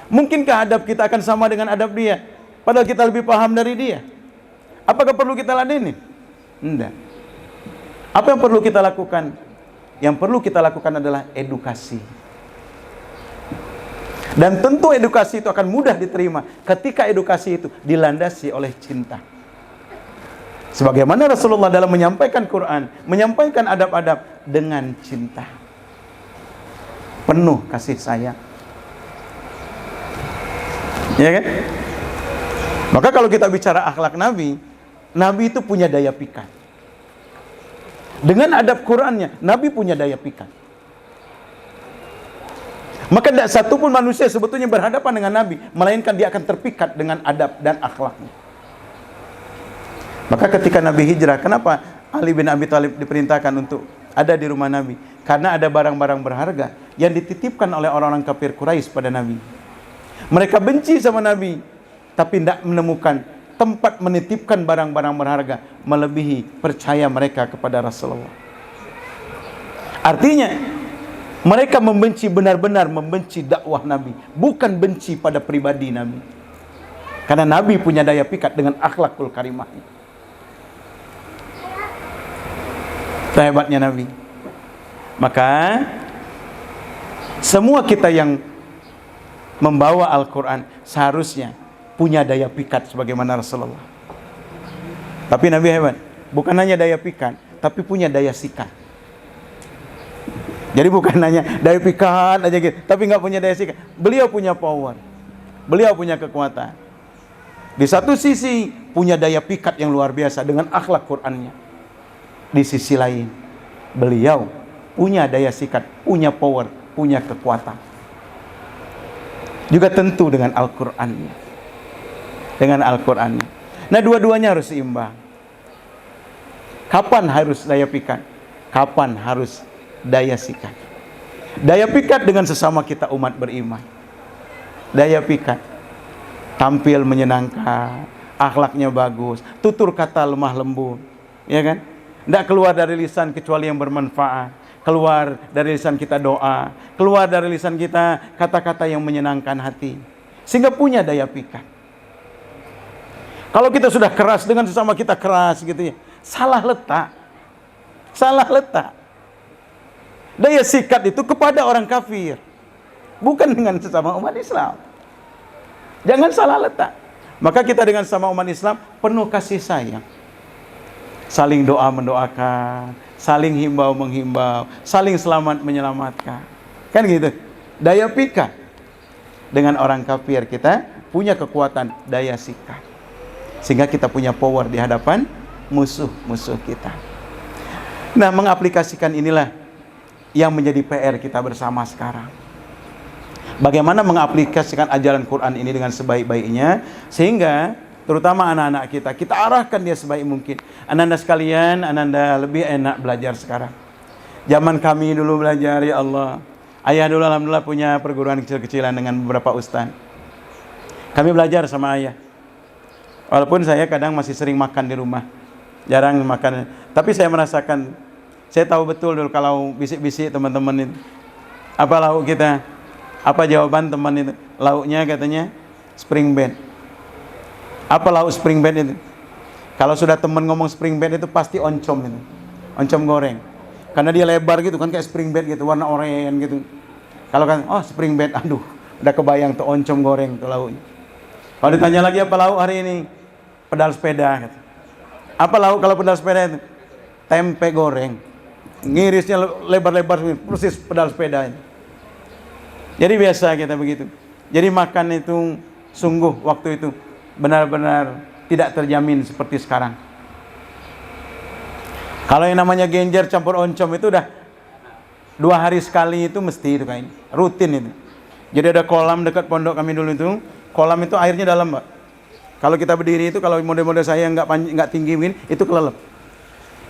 Mungkinkah adab kita akan sama dengan adab dia? Padahal kita lebih paham dari dia. Apakah perlu kita ladenin? Tidak. Apa yang perlu kita lakukan? Yang perlu kita lakukan adalah edukasi. Dan tentu edukasi itu akan mudah diterima ketika edukasi itu dilandasi oleh cinta. Sebagaimana Rasulullah dalam menyampaikan Quran, menyampaikan adab-adab dengan cinta. Penuh kasih sayang. Ya kan? Maka kalau kita bicara akhlak Nabi, Nabi itu punya daya pikat. Dengan adab Qurannya, Nabi punya daya pikat. Maka tidak satu pun manusia sebetulnya berhadapan dengan Nabi, melainkan dia akan terpikat dengan adab dan akhlaknya. Maka ketika Nabi hijrah, kenapa Ali bin Abi Thalib diperintahkan untuk ada di rumah Nabi? Karena ada barang-barang berharga yang dititipkan oleh orang-orang kafir Quraisy pada Nabi. Mereka benci sama Nabi, tapi tidak menemukan tempat menitipkan barang-barang berharga melebihi percaya mereka kepada Rasulullah. Artinya, mereka membenci, benar-benar membenci dakwah Nabi, bukan benci pada pribadi Nabi. Karena Nabi punya daya pikat dengan akhlakul karimahnya. Hebatnya Nabi. Maka semua kita yang membawa Al-Quran seharusnya punya daya pikat sebagaimana Rasulullah. Tapi Nabi hebat, bukan hanya daya pikat, tapi punya daya sikat. Jadi bukan hanya daya pikat aja gitu, tapi nggak punya daya sikat. Beliau punya power, beliau punya kekuatan. Di satu sisi punya daya pikat yang luar biasa dengan akhlak Qurannya. Di sisi lain, beliau punya daya sikat, punya power, punya kekuatan. Juga tentu dengan Al-Qur'annya. Dengan Al-Qur'annya. Nah, dua-duanya harus seimbang. Kapan harus daya pikat? Kapan harus daya sikat? Daya pikat dengan sesama kita umat beriman. Daya pikat. Tampil menyenangkan, akhlaknya bagus, tutur kata lemah lembut. Ya kan? Tidak keluar dari lisan kecuali yang bermanfaat. Keluar dari lisan kita doa. Keluar dari lisan kita kata-kata yang menyenangkan hati. Sehingga punya daya pikat. Kalau kita sudah keras dengan sesama kita keras gitu ya, salah letak. Salah letak. Daya sikat itu kepada orang kafir. Bukan dengan sesama umat Islam. Jangan salah letak. Maka kita dengan sesama umat Islam penuh kasih sayang. Saling doa mendoakan, saling himbau menghimbau, saling selamat menyelamatkan. Kan gitu. Daya pikat. Dengan orang kafir kita punya kekuatan daya sikat. Sehingga kita punya power di hadapan musuh-musuh kita. Nah, mengaplikasikan inilah yang menjadi PR kita bersama sekarang. Bagaimana mengaplikasikan ajaran Quran ini dengan sebaik-baiknya sehingga terutama anak-anak kita arahkan dia sebaik mungkin. Ananda sekalian, Ananda lebih enak belajar sekarang. Zaman kami dulu belajar, ya Allah. Ayah dulu alhamdulillah punya perguruan kecil-kecilan dengan beberapa ustaz. Kami belajar sama ayah. Walaupun saya kadang masih sering makan di rumah. Jarang makan. Tapi saya merasakan, saya tahu betul dulu kalau bisik-bisik teman-teman itu. Apa lauk kita? Apa jawaban teman itu? Lauknya katanya spring bed. Apa lauk spring bed itu? Kalau sudah teman ngomong spring bed itu pasti oncom itu. Oncom goreng. Karena dia lebar gitu kan, kayak spring bed gitu, warna oranye gitu. Kalau kan, oh spring bed, aduh, udah kebayang tuh oncom goreng tuh lauknya. Kalau ditanya lagi apa lauk hari ini? Pedal sepeda. Gitu. Apa lauk kalau pedal sepeda itu? Tempe goreng. Ngirisnya lebar-lebar, persis pedal sepeda. Jadi biasa kita begitu. Jadi makan itu sungguh waktu itu benar-benar tidak terjamin seperti sekarang. Kalau yang namanya genjer campur oncom itu udah 2 hari sekali itu mesti itu kayaknya, rutin itu. Jadi ada kolam dekat pondok kami dulu itu, kolam itu airnya dalam, Mbak. Kalau kita berdiri itu, kalau model-model saya nggak tinggi begini, itu kelelep.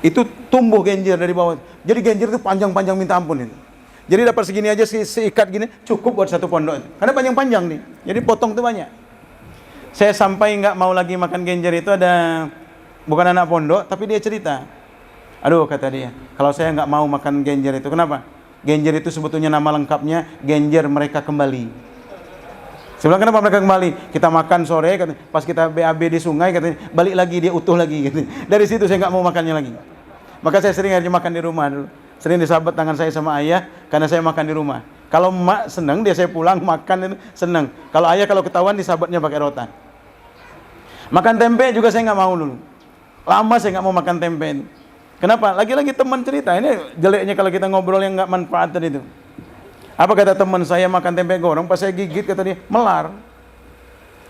Itu tumbuh genjer dari bawah. Jadi genjer itu panjang-panjang minta ampun itu. Jadi dapat segini aja seikat gini cukup buat satu pondok itu. Karena panjang-panjang nih. Jadi potong tuh banyak. Saya sampai nggak mau lagi makan genjer itu ada bukan anak pondok tapi dia cerita. Aduh kata dia, kalau saya nggak mau makan genjer itu kenapa? Genjer itu sebetulnya nama lengkapnya genjer mereka kembali. Saya bilang kenapa mereka kembali? Kita makan sore, pas kita BAB di sungai, katanya balik lagi dia utuh lagi. Gitu. Dari situ saya nggak mau makannya lagi. Maka saya sering aja makan di rumah dulu. Sering disahabat tangan saya sama ayah karena saya makan di rumah. Kalau emak senang dia saya pulang makan itu senang. Kalau ayah kalau ketahuan disahabatnya pakai rotan. Makan tempe juga saya nggak mau dulu. Lama saya nggak mau makan tempe itu. Kenapa? Lagi-lagi teman cerita ini jeleknya kalau kita ngobrol yang nggak manfaatan itu. Apa kata teman saya makan tempe goreng pas saya gigit kata dia melar.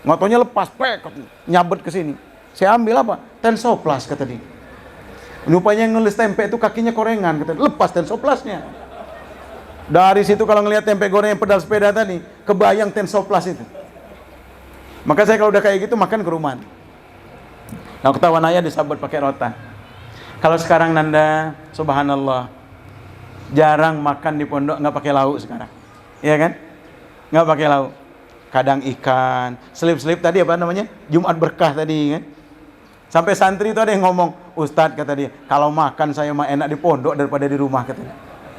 Ngotonya lepas pek nyabet ke sini. Saya ambil apa? Tensoplas kata dia. Rupanya yang nulis tempe itu kakinya korengan kata dia. Lepas tensoplasnya. Dari situ kalau ngelihat tempe goreng yang pedal sepeda tadi, kebayang tensoplas itu. Maka saya kalau udah kayak gitu makan ke rumah. Kalau ketahuan ayah disabet pakai rotan. Kalau sekarang Nanda, subhanallah, jarang makan di pondok nggak pakai lauk sekarang, iya kan? Nggak pakai lauk. Kadang ikan, selip-selip tadi apa namanya? Jumat berkah tadi kan? Sampai santri itu ada yang ngomong, Ustadz kata dia, kalau makan saya mah enak di pondok daripada di rumah katanya.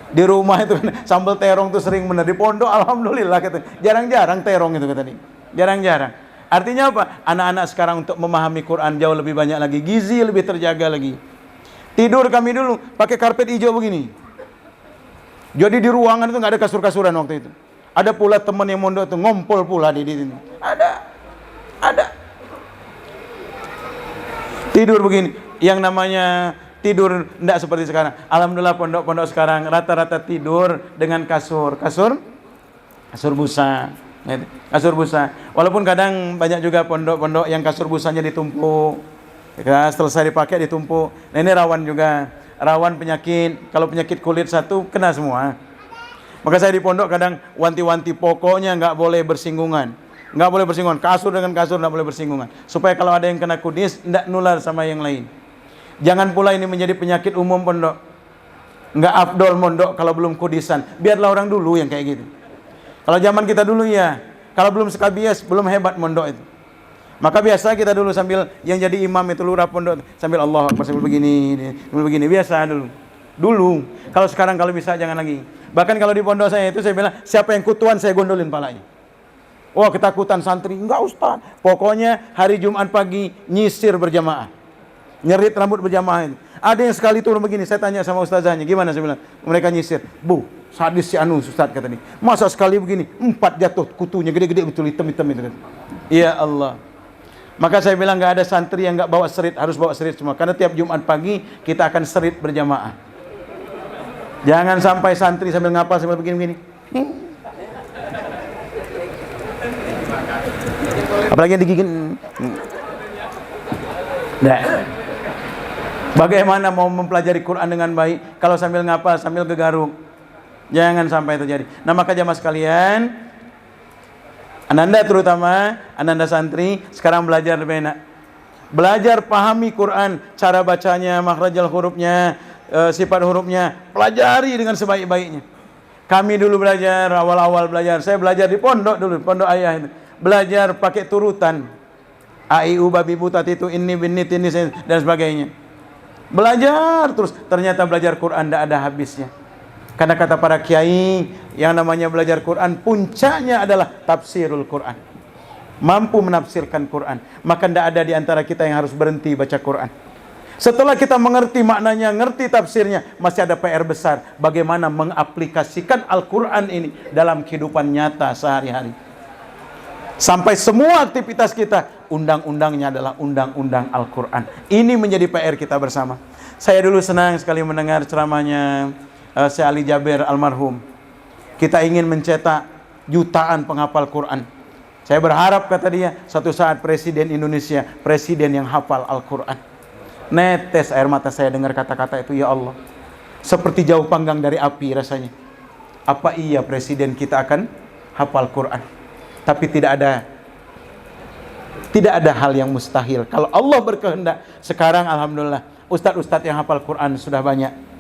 Di rumah itu kan sambal terong tuh sering bener, di pondok alhamdulillah katanya. Jarang-jarang terong itu kata dia. Jarang-jarang. Artinya apa? Anak-anak sekarang untuk memahami Quran jauh lebih banyak lagi, gizi lebih terjaga lagi. Tidur kami dulu pakai karpet hijau begini. Jadi di ruangan itu nggak ada kasur-kasuran waktu itu. Ada pula teman yang mondok itu ngompol pula di sini. Ada. Tidur begini. Yang namanya tidur enggak seperti sekarang. Alhamdulillah pondok-pondok sekarang rata-rata tidur dengan kasur busa. Kasur busa. Walaupun kadang banyak juga pondok-pondok yang kasur busanya ditumpuk. Ya, selesai dipakai ditumpuk. Nah, ini rawan juga, rawan penyakit. Kalau penyakit kulit satu kena semua. Maka saya di pondok kadang wanti-wanti pokoknya nggak boleh bersinggungan, nggak boleh bersinggungan. Kasur dengan kasur nggak boleh bersinggungan. Supaya kalau ada yang kena kudis nggak nular sama yang lain. Jangan pula ini menjadi penyakit umum pondok. Nggak afdol mondok kalau belum kudisan. Biarlah orang dulu yang kayak gitu. Kalau zaman kita dulu ya, kalau belum sekabias belum hebat mondok itu. Maka biasa kita dulu sambil yang jadi imam itu lurah pondok sambil Allah Akbar sambil begini biasa dulu. Dulu. Kalau sekarang kalau bisa jangan lagi. Bahkan kalau di pondok saya itu saya bilang siapa yang kutuan saya gondolin palanya. Oh ketakutan santri enggak Ustaz. Pokoknya hari Jumat pagi nyisir berjamaah. Nyerit rambut berjamaah itu. Ada yang sekali turun begini saya tanya sama ustazahnya gimana saya bilang mereka nyisir. Bu sadis si anu Ustaz kata dia. Masa sekali begini 4 jatuh kutunya gede-gede betul hitam-hitam itu. Ya Allah. Maka saya bilang nggak ada santri yang nggak bawa serit, harus bawa serit semua. Karena tiap Jumat pagi kita akan serit berjamaah. Jangan sampai santri sambil ngapal sambil begini-begini. Apalagi yang digigit. Nah, bagaimana mau mempelajari Quran dengan baik kalau sambil ngapal sambil gegaruk? Jangan sampai terjadi. Nah maka jamaah sekalian. Ananda terutama, Ananda santri, sekarang belajar lebih enak. Belajar pahami Quran, cara bacanya, makhrajal hurufnya, sifat hurufnya. Pelajari dengan sebaik-baiknya. Kami dulu belajar, awal-awal belajar. Saya belajar di pondok dulu, pondok ayah itu. Belajar pakai turutan. A, I, U, babi, bu, tati, tu, ini, binit, ini, dan sebagainya. Belajar terus. Ternyata belajar Quran tidak ada habisnya. Karena kata para kiai, yang namanya belajar Quran, puncaknya adalah tafsirul Quran. Mampu menafsirkan Quran. Maka tidak ada di antara kita yang harus berhenti baca Quran. Setelah kita mengerti maknanya, ngerti tafsirnya, masih ada PR besar. Bagaimana mengaplikasikan Al-Quran ini dalam kehidupan nyata sehari-hari. Sampai semua aktivitas kita, undang-undangnya adalah undang-undang Al-Quran. Ini menjadi PR kita bersama. Saya dulu senang sekali mendengar ceramahnya Syekh Ali Jaber almarhum. Kita ingin mencetak jutaan penghafal Quran. Saya berharap, kata dia, suatu saat Presiden Indonesia, presiden yang hafal Al-Quran. Netes air mata saya dengar kata-kata itu, ya Allah. Seperti jauh panggang dari api rasanya. Apa iya presiden kita akan hafal Quran? Tapi tidak ada hal yang mustahil. Kalau Allah berkehendak, sekarang alhamdulillah ustadz-ustadz yang hafal Quran sudah banyak.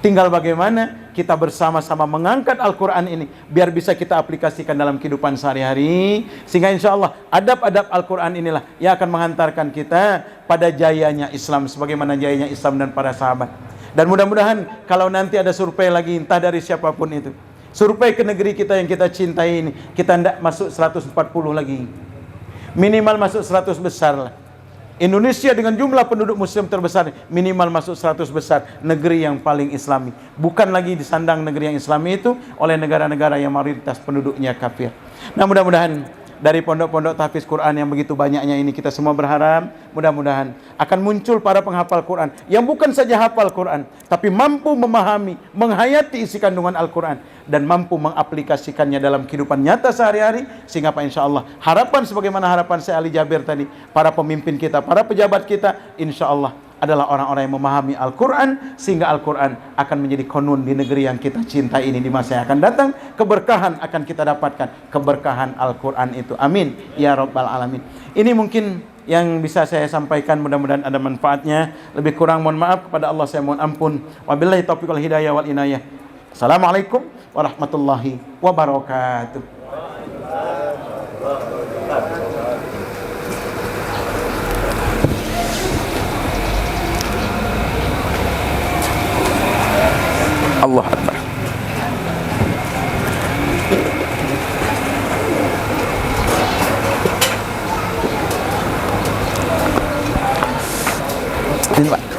Tinggal bagaimana kita bersama-sama mengangkat Al-Quran ini biar bisa kita aplikasikan dalam kehidupan sehari-hari, sehingga insya Allah adab-adab Al-Quran inilah yang akan menghantarkan kita pada jayanya Islam sebagaimana jayanya Islam dan para sahabat. Dan mudah-mudahan kalau nanti ada survei lagi, entah dari siapapun itu, survei ke negeri kita yang kita cintai ini, kita tidak masuk 140 lagi, minimal masuk 100 besar lah. Indonesia dengan jumlah penduduk muslim terbesar, minimal masuk 100 besar, negeri yang paling islami. Bukan lagi disandang negeri yang islami itu oleh negara-negara yang mayoritas penduduknya kafir. Nah, mudah-mudahan dari pondok-pondok tahfiz Quran yang begitu banyaknya ini, kita semua berharap mudah-mudahan akan muncul para penghafal Quran yang bukan saja hafal Quran, tapi mampu memahami, menghayati isi kandungan Al-Quran dan mampu mengaplikasikannya dalam kehidupan nyata sehari-hari, sehingga Pak, insya Allah harapan sebagaimana harapan saya Ali Jaber tadi, para pemimpin kita, para pejabat kita, insya Allah adalah orang-orang yang memahami Al-Quran, sehingga Al-Quran akan menjadi konun di negeri yang kita cintai ini di masa yang akan datang. Keberkahan akan kita dapatkan, keberkahan Al-Quran itu. Amin ya Rabbal Alamin. Ini mungkin yang bisa saya sampaikan, mudah-mudahan ada manfaatnya. Lebih kurang mohon maaf, kepada Allah saya mohon ampun. Wabillahi taufiq wal hidayah wal inayah. Assalamualaikum warahmatullahi wabarakatuh. Allah Akbar. Ini Pak.